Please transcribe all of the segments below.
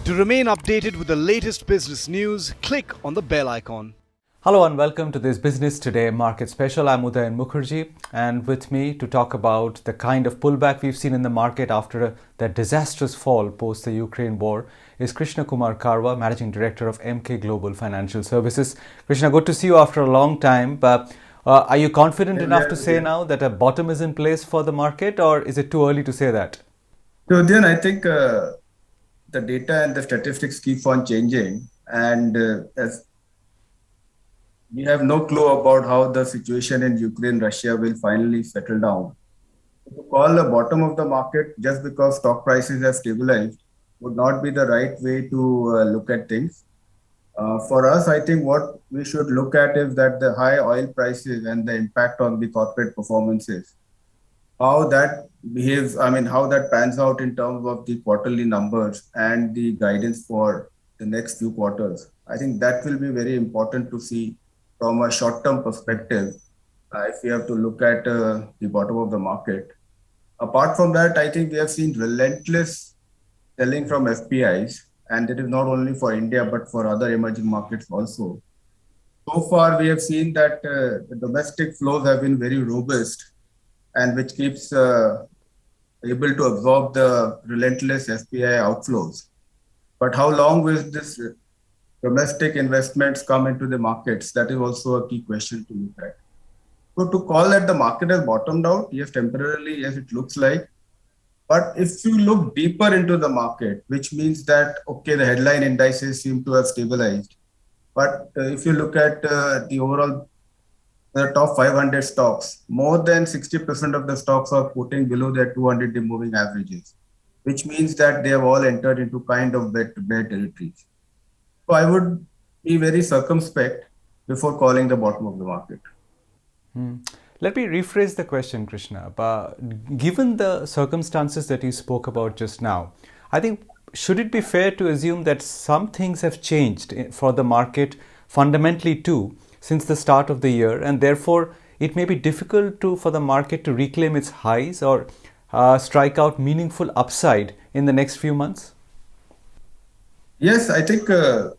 To remain updated with the latest business news, click on the bell icon. Hello and welcome to this Business Today Market Special. I'm Udayan Mukherjee, and with me to talk about the kind of pullback we've seen in the market after that disastrous fall post the Ukraine war is Krishna Kumar Karwa, Managing Director of Emkay Global Financial Services. Krishna, good to see you after a long time. Are you confident enough to say now that a bottom is in place for the market, or is it too early to say that? So then I think the data and the statistics keep on changing, and as we have no clue about how the situation in Ukraine, Russia will finally settle down. To call the bottom of the market just because stock prices have stabilized would not be the right way to look at things. For us, I think what we should look at is that the high oil prices and the impact on the corporate performances, how that behaves, how that pans out in terms of the quarterly numbers and the guidance for the next few quarters. I think that will be very important to see from a short-term perspective if we have to look at the bottom of the market. Apart from that, I think we have seen relentless selling from FPIs, and it is not only for India but for other emerging markets also. So far, we have seen that the domestic flows have been very robust, and which keeps able to absorb the relentless FPI outflows. But how long will this domestic investments come into the markets? That is also a key question to look at. So to call that the market has bottomed out, yes, temporarily, yes, it looks like. But if you look deeper into the market, which means that, okay, the headline indices seem to have stabilized. But if you look at the overall the top 500 stocks, more than 60% of the stocks are quoting below their 200-day moving averages, which means that they have all entered into kind of bear territories. So I would be very circumspect before calling the bottom of the market. Let me rephrase the question, Krishna. Given the circumstances that you spoke about just now, I think should it be fair to assume that some things have changed for the market fundamentally too since the start of the year, and therefore it may be difficult for the market to reclaim its highs or strike out meaningful upside in the next few months? Yes, I think the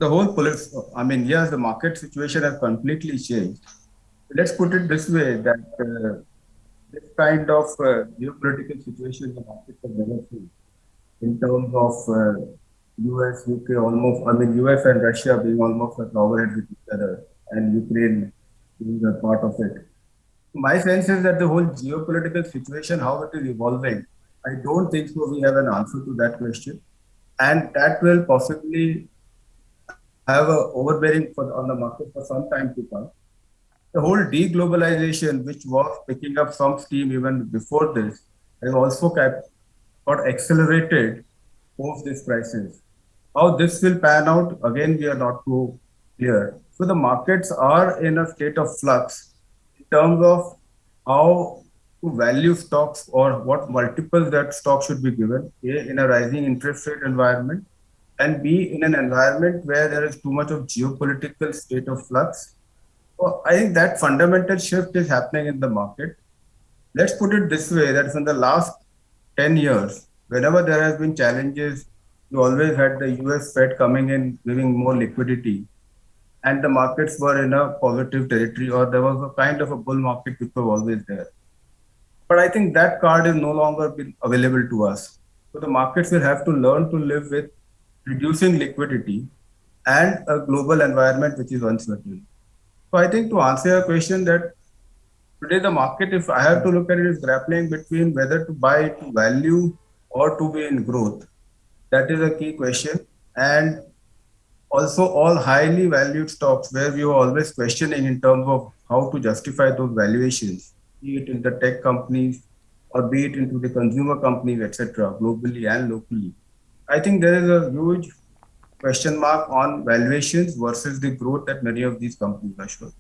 yes, the market situation has completely changed. Let's put it this way, that this kind of geopolitical situation the market has never seen in terms of US, UK US and Russia being almost at loggerheads with each other, and Ukraine being a part of it. My sense is that the whole geopolitical situation, how it is evolving, I don't think so we have an answer to that question. And that will possibly have an overbearing on the market for some time to come. The whole deglobalization, which was picking up some steam even before this, has also got accelerated post this crisis. How this will pan out, again, we are not too clear. So the markets are in a state of flux in terms of how to value stocks or what multiples that stock should be given, A, in a rising interest rate environment, and B, in an environment where there is too much of geopolitical state of flux. So I think that fundamental shift is happening in the market. Let's put it this way, that in the last 10 years, whenever there has been challenges, you always had the US Fed coming in, giving more liquidity, and the markets were in a positive territory, or there was a kind of a bull market which was always there. But I think that card is no longer available to us. So the markets will have to learn to live with reducing liquidity and a global environment which is uncertain. So I think to answer your question, that today the market, if I have to look at it, is grappling between whether to buy to value or to be in growth. That is a key question. And also all highly valued stocks where we were always questioning in terms of how to justify those valuations, be it in the tech companies or be it into the consumer companies, etc., globally and locally. I think there is a huge question mark on valuations versus the growth that many of these companies are showing.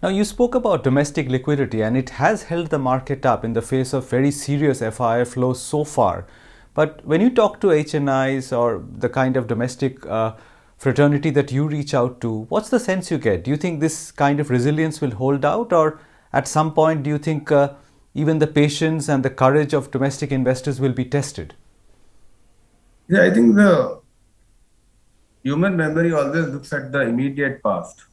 Now, you spoke about domestic liquidity, and it has held the market up in the face of very serious FII flows so far. But when you talk to HNIs or the kind of domestic fraternity that you reach out to, what's the sense you get? Do you think this kind of resilience will hold out, or at some point do you think even the patience and the courage of domestic investors will be tested? Yeah, I think the human memory always looks at the immediate past.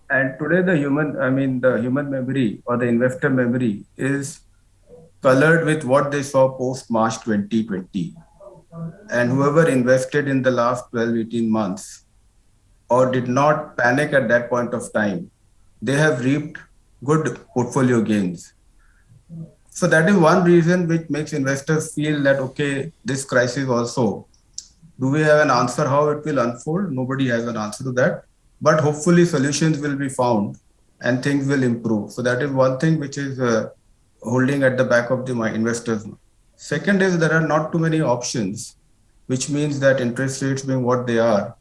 And today the human memory or the investor memory is colored with what they saw post March 2020. And whoever invested in the last 12, 18 months or did not panic at that point of time, they have reaped good portfolio gains. So that is one reason which makes investors feel that, okay, this crisis also, do we have an answer how it will unfold? Nobody has an answer to that. But hopefully solutions will be found and things will improve. So that is one thing which is holding at the back of the my investors. Second is there are not too many options, which means that interest rates being what they are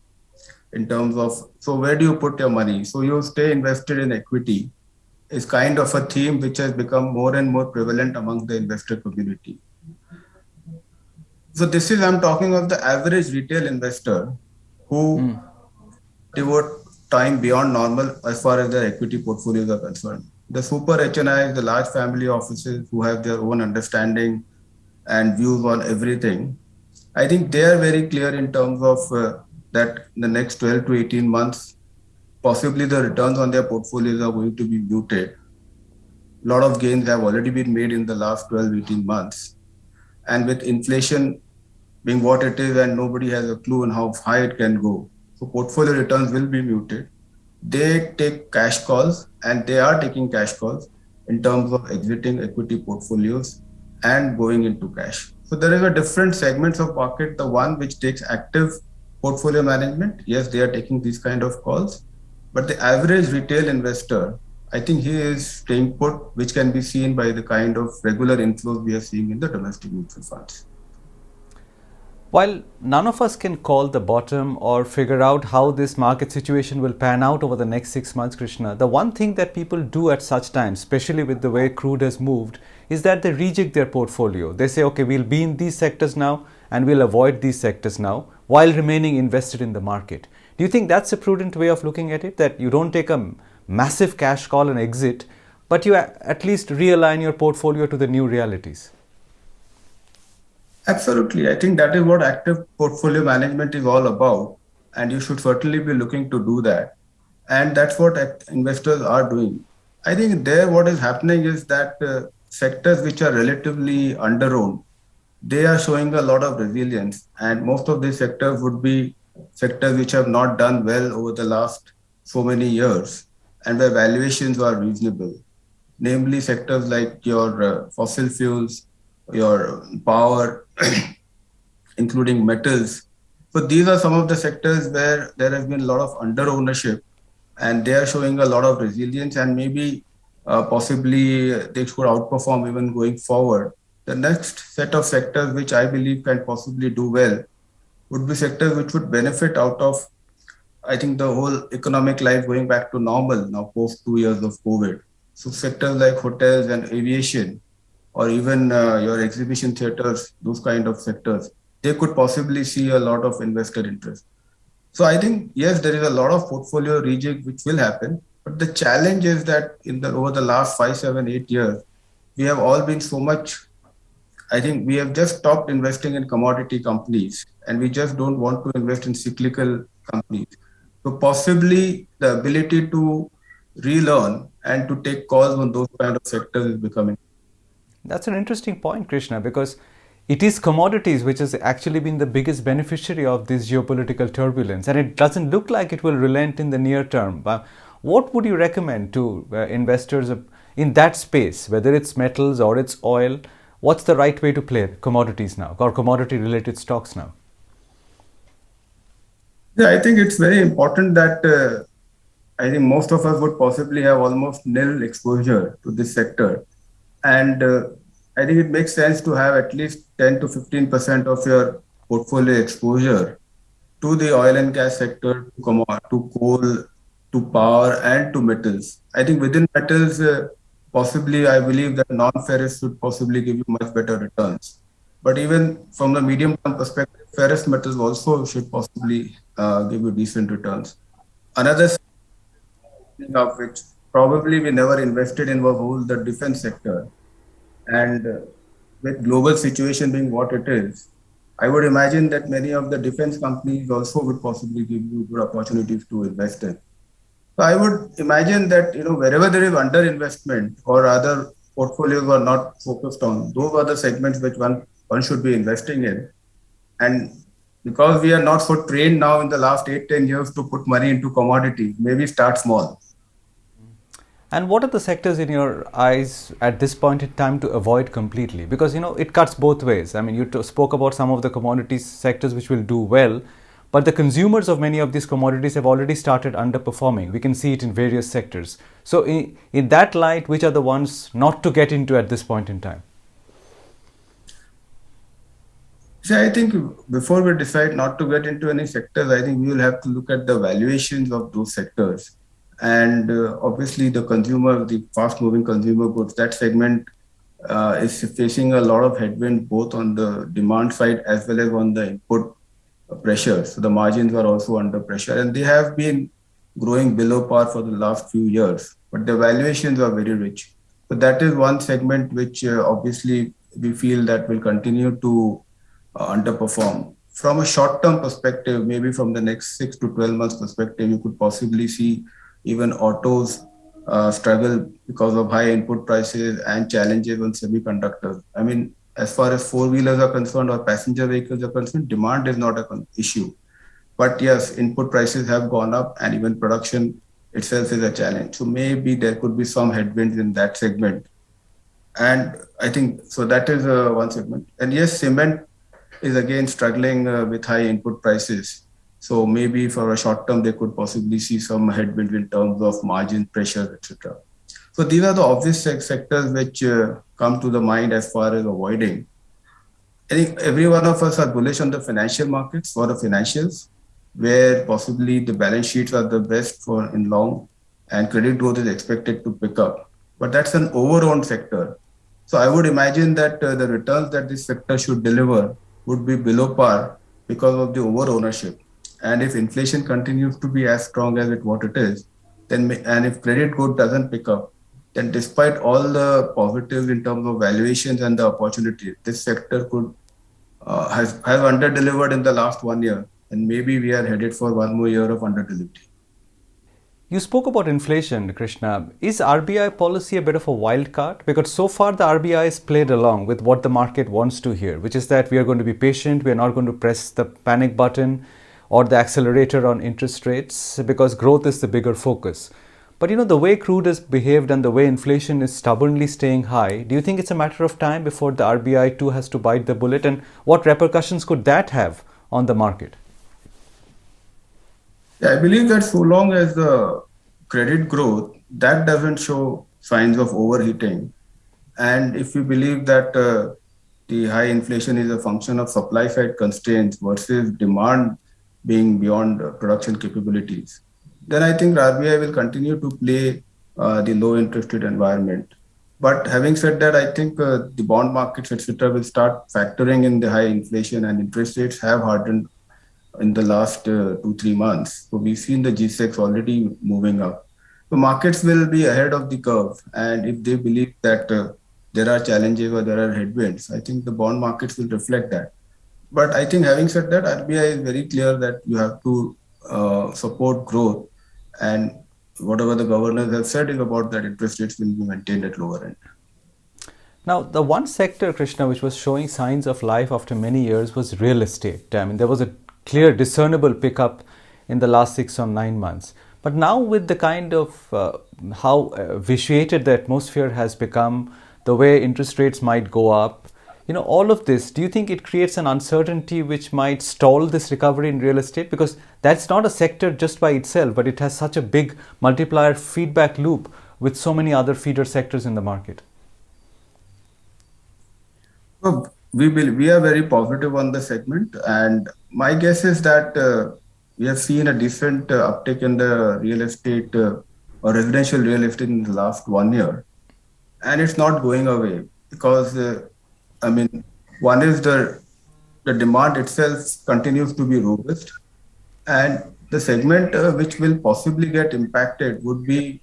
in terms of, so where do you put your money? So you stay invested in equity is kind of a theme which has become more and more prevalent among the investor community. So this is, I'm talking of the average retail investor who devote time beyond normal as far as their equity portfolios are concerned. The super HNIs, the large family offices who have their own understanding and views on everything, I think they are very clear in terms of that in the next 12 to 18 months, possibly the returns on their portfolios are going to be muted. A lot of gains have already been made in the last 12, 18 months. And with inflation being what it is and nobody has a clue on how high it can go. So portfolio returns will be muted. They take cash calls and they are taking cash calls in terms of exiting equity portfolios and going into cash. So there is a different segments of market. The one which takes active portfolio management, yes, they are taking these kind of calls. But the average retail investor, I think he is staying put, which can be seen by the kind of regular inflows we are seeing in the domestic mutual funds. While none of us can call the bottom or figure out how this market situation will pan out over the next 6 months, Krishna, the one thing that people do at such times, especially with the way crude has moved, is that they rejig their portfolio. They say, okay, we'll be in these sectors now and we'll avoid these sectors now while remaining invested in the market. Do you think that's a prudent way of looking at it? That you don't take a massive cash call and exit, but you at least realign your portfolio to the new realities? Absolutely. I think that is what active portfolio management is all about. And you should certainly be looking to do that. And that's what investors are doing. I think there what is happening is that sectors which are relatively underowned, they are showing a lot of resilience. And most of these sectors would be sectors which have not done well over the last so many years and where valuations are reasonable, namely sectors like your fossil fuels, your power, including metals. So these are some of the sectors where there has been a lot of under ownership and they are showing a lot of resilience and maybe possibly they could outperform even going forward. The next set of sectors which I believe can possibly do well would be sectors which would benefit out of, I think, the whole economic life going back to normal now post 2 years of COVID. So sectors like hotels and aviation, or even your exhibition theaters, those kind of sectors, they could possibly see a lot of investor interest. So I think yes, there is a lot of portfolio rejig which will happen, but the challenge is that in the over the last 5, 7, 8 years, we have all been so much. I think we have just stopped investing in commodity companies, and we just don't want to invest in cyclical companies. So possibly the ability to relearn and to take calls on those kind of sectors is becoming. That's an interesting point, Krishna, because it is commodities which has actually been the biggest beneficiary of this geopolitical turbulence, and it doesn't look like it will relent in the near term. But what would you recommend to investors in that space, whether it's metals or it's oil? What's the right way to play commodities now or commodity related stocks now? Yeah, I think it's very important that I think most of us would possibly have almost nil exposure to this sector. And I think it makes sense to have at least 10 to 15% of your portfolio exposure to the oil and gas sector, to coal, to power, and to metals. I think within metals, possibly I believe that non-ferrous should possibly give you much better returns. But even from the medium-term perspective, ferrous metals also should possibly give you decent returns. Another thing of which probably we never invested in was whole the defense sector. And with global situation being what it is, I would imagine that many of the defense companies also would possibly give you good opportunities to invest in. So I would imagine that wherever there is underinvestment or other portfolios are not focused on, those are the segments which one should be investing in. And because we are not so trained now in the last 8-10 years to put money into commodities, maybe start small. And what are the sectors in your eyes at this point in time to avoid completely? Because it cuts both ways. I mean, you spoke about some of the commodities sectors which will do well, but the consumers of many of these commodities have already started underperforming. We can see it in various sectors. So, in that light, which are the ones not to get into at this point in time? See, I think before we decide not to get into any sectors, I think we will have to look at the valuations of those sectors. And obviously, the fast moving consumer goods, that segment is facing a lot of headwind both on the demand side as well as on the input pressures. So the margins are also under pressure and they have been growing below par for the last few years, but the valuations are very rich. So that is one segment which obviously we feel that will continue to underperform. From a short-term perspective, maybe from the next 6 to 12 months perspective, you could possibly see even autos struggle because of high input prices and challenges on semiconductors. I mean, as far as four-wheelers are concerned or passenger vehicles are concerned, demand is not an issue. But yes, input prices have gone up and even production itself is a challenge. So maybe there could be some headwinds in that segment. And I think so that is one segment. And yes, cement is again struggling with high input prices. So maybe for a short term, they could possibly see some headwinds in terms of margin pressure, etc. So these are the obvious sectors which come to the mind as far as avoiding. I think every one of us are bullish on the financial markets or the financials, where possibly the balance sheets are the best for in long and credit growth is expected to pick up. But that's an overowned sector. So I would imagine that the returns that this sector should deliver would be below par because of the over ownership. And if inflation continues to be as strong as what it is, then and if credit growth doesn't pick up, then despite all the positives in terms of valuations and the opportunity, this sector could has underdelivered in the last 1 year, and maybe we are headed for one more year of underdelivery. You spoke about inflation, Krishna. Is RBI policy a bit of a wild card? Because so far the RBI has played along with what the market wants to hear, which is that we are going to be patient, we are not going to press the panic button or the accelerator on interest rates because growth is the bigger focus. But the way crude has behaved and the way inflation is stubbornly staying high, do you think it's a matter of time before the RBI too has to bite the bullet? And what repercussions could that have on the market? Yeah, I believe that so long as the credit growth that doesn't show signs of overheating, and if you believe that the high inflation is a function of supply side constraints versus demand being beyond production capabilities, then I think RBI will continue to play the low interest rate environment. But having said that, I think the bond markets, etc., will start factoring in the high inflation and interest rates have hardened in the last 2-3 months. So we've seen the G6 already moving up. So markets will be ahead of the curve. And if they believe that there are challenges or there are headwinds, I think the bond markets will reflect that. But I think having said that, RBI is very clear that you have to support growth. And whatever the governors have said is about that interest rates will be maintained at lower end. Now, the one sector, Krishna, which was showing signs of life after many years was real estate. I mean, there was a clear, discernible pickup in the last 6 or 9 months. But now, with the kind of how vitiated the atmosphere has become, the way interest rates might go up, all of this, do you think it creates an uncertainty which might stall this recovery in real estate? Because that's not a sector just by itself, but it has such a big multiplier feedback loop with so many other feeder sectors in the market. So we are very positive on the segment, and my guess is that we have seen a decent uptick in the real estate or residential real estate in the last 1 year, and it's not going away because I mean, one is the demand itself continues to be robust, and the segment which will possibly get impacted would be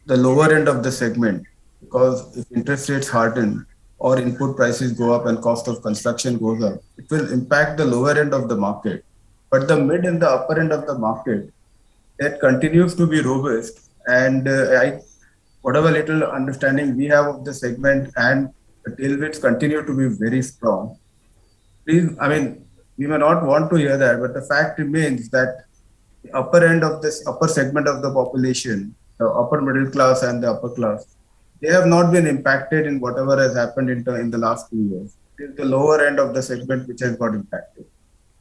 the lower end of the segment because if interest rates harden, or input prices go up and cost of construction goes up, it will impact the lower end of the market. But the mid and the upper end of the market, that continues to be robust. And whatever little understanding we have of the segment and the tailwinds continue to be very strong. Please, I mean, we may not want to hear that, but the fact remains that the upper end of this upper segment of the population, the upper middle class and the upper class, they have not been impacted in whatever has happened in the last 2 years. It is the lower end of the segment which has got impacted.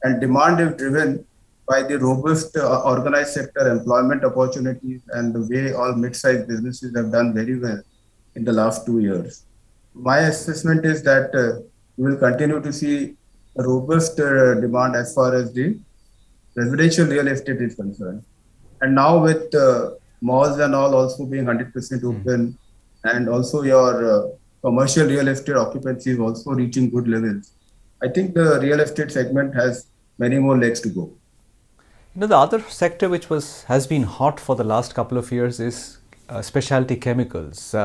And demand is driven by the robust organized sector employment opportunities and the way all mid-sized businesses have done very well in the last 2 years. My assessment is that we will continue to see a robust demand as far as the residential real estate is concerned. And now with malls and all also being 100% open, and also your commercial real estate occupancy is also reaching good levels, I think the real estate segment has many more legs to go. The other sector which has been hot for the last couple of years is specialty chemicals.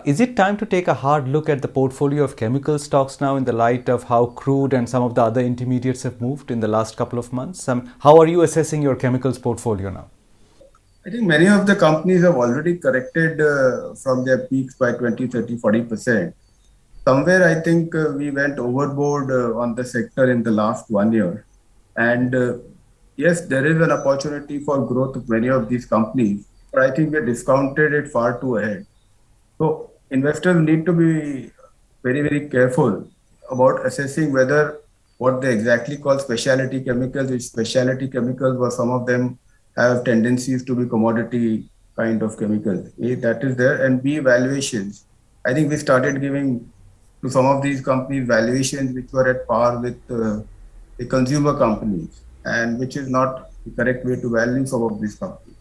Is it time to take a hard look at the portfolio of chemical stocks now in the light of how crude and some of the other intermediates have moved in the last couple of months? How are you assessing your chemicals portfolio now? I think many of the companies have already corrected from their peaks by 20, 30, 40%. Somewhere I think we went overboard on the sector in the last 1 year. And yes, there is an opportunity for growth of many of these companies, but I think we discounted it far too ahead. So investors need to be very, very careful about assessing whether what they exactly call specialty chemicals, which specialty chemicals, or some of them have tendencies to be commodity kind of chemicals. A, that is there, and B, valuations. I think we started giving to some of these companies valuations which were at par with the consumer companies, and which is not the correct way to value some of these companies.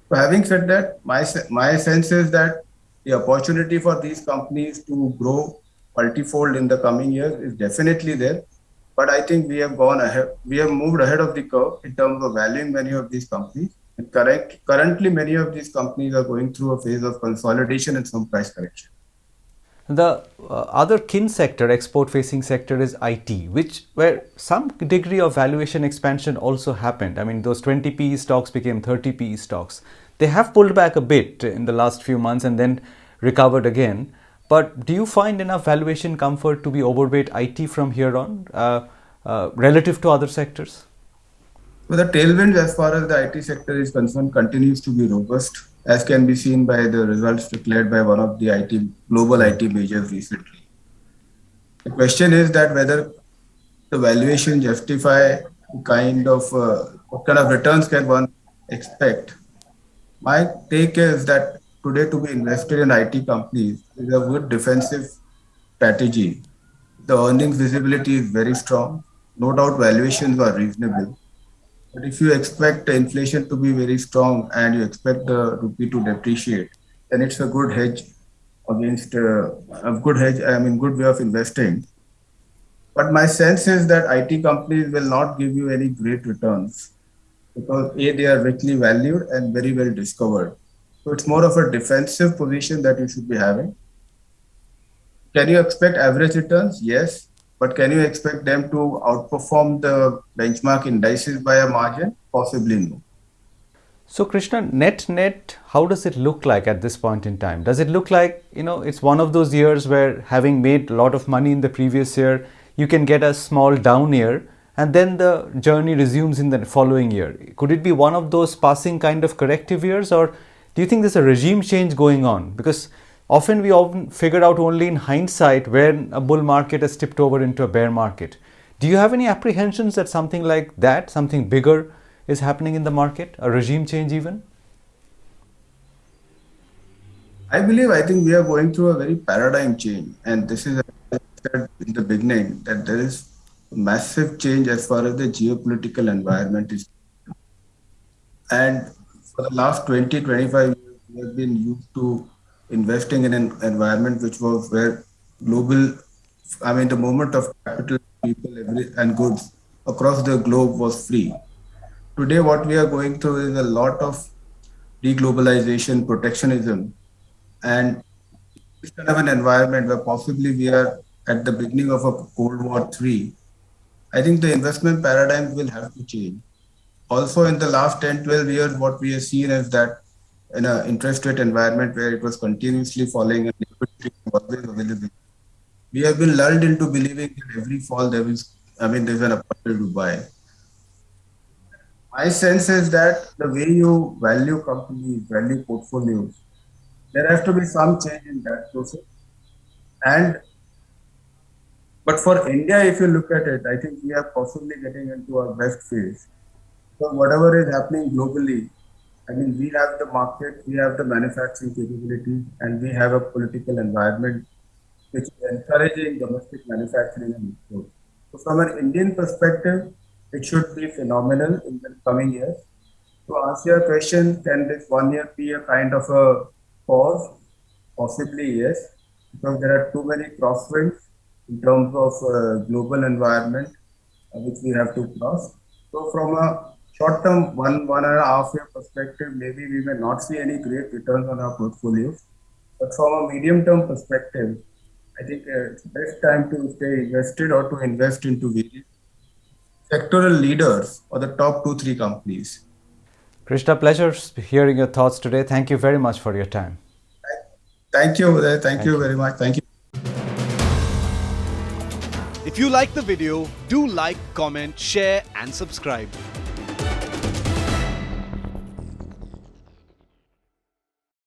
So having said that, my sense is that the opportunity for these companies to grow multifold in the coming years is definitely there. But I think we have gone ahead, we have moved ahead of the curve in terms of valuing many of these companies. And currently, many of these companies are going through a phase of consolidation and some price correction. The other kin sector, export facing sector, is IT, where some degree of valuation expansion also happened. I mean, those 20 PE stocks became 30 PE stocks. They have pulled back a bit in the last few months and then recovered again. But do you find enough valuation comfort to be overweight IT from here on relative to other sectors? So the tailwinds as far as the IT sector is concerned continues to be robust, as can be seen by the results declared by one of the global IT majors recently. The question is that whether the valuation justify what kind of returns can one expect. My take is that today to be invested in IT companies is a good defensive strategy. The earnings visibility is very strong. No doubt valuations are reasonable. But if you expect the inflation to be very strong and you expect the rupee to depreciate, then it's a good hedge against a good hedge, I mean, good way of investing. But my sense is that IT companies will not give you any great returns because A, they are richly valued and very well discovered. So it's more of a defensive position that you should be having. Can you expect average returns? Yes. But can you expect them to outperform the benchmark indices by a margin? Possibly no. So Krishna, net, how does it look like at this point in time? Does it look like, it's one of those years where having made a lot of money in the previous year, you can get a small down year and then the journey resumes in the following year? Could it be one of those passing kind of corrective years, or do you think there's a regime change going on? Because we often figure out only in hindsight when a bull market has tipped over into a bear market. Do you have any apprehensions that something like that, something bigger, is happening in the market, a regime change even? I think we are going through a very paradigm change. And this is, as I said in the beginning, that there is a massive change as far as the geopolitical environment is. And for the last 20, 25 years, we have been used to investing in an environment which was where the movement of capital, people, and goods across the globe was free. Today, what we are going through is a lot of deglobalization, protectionism, and this kind of an environment where possibly we are at the beginning of a Cold War III, I think the investment paradigms will have to change. Also, in the last 10, 12 years, what we have seen is that in an interest rate environment where it was continuously falling and liquidity was always available, we have been lulled into believing that every fall there's an opportunity to buy. My sense is that the way you value companies, value portfolios, there has to be some change in that process. And but for India, if you look at it, I think we are possibly getting into our best phase. So whatever is happening globally, I mean, we have the market, we have the manufacturing capability, and we have a political environment which is encouraging domestic manufacturing and export. So from an Indian perspective, it should be phenomenal in the coming years. To answer your question, can this 1 year be a kind of a pause? Possibly yes, because there are too many crosswinds in terms of global environment which we have to cross. So from a short term, 1.5 year perspective, maybe we may not see any great returns on our portfolios. But from a medium term perspective, I think it's best time to stay invested or to invest into various sectoral leaders or the top 2, 3 companies. Krishna, pleasure hearing your thoughts today. Thank you very much for your time. Thank you, Uday. Thank you very much. Thank you. If you like the video, do like, comment, share and subscribe.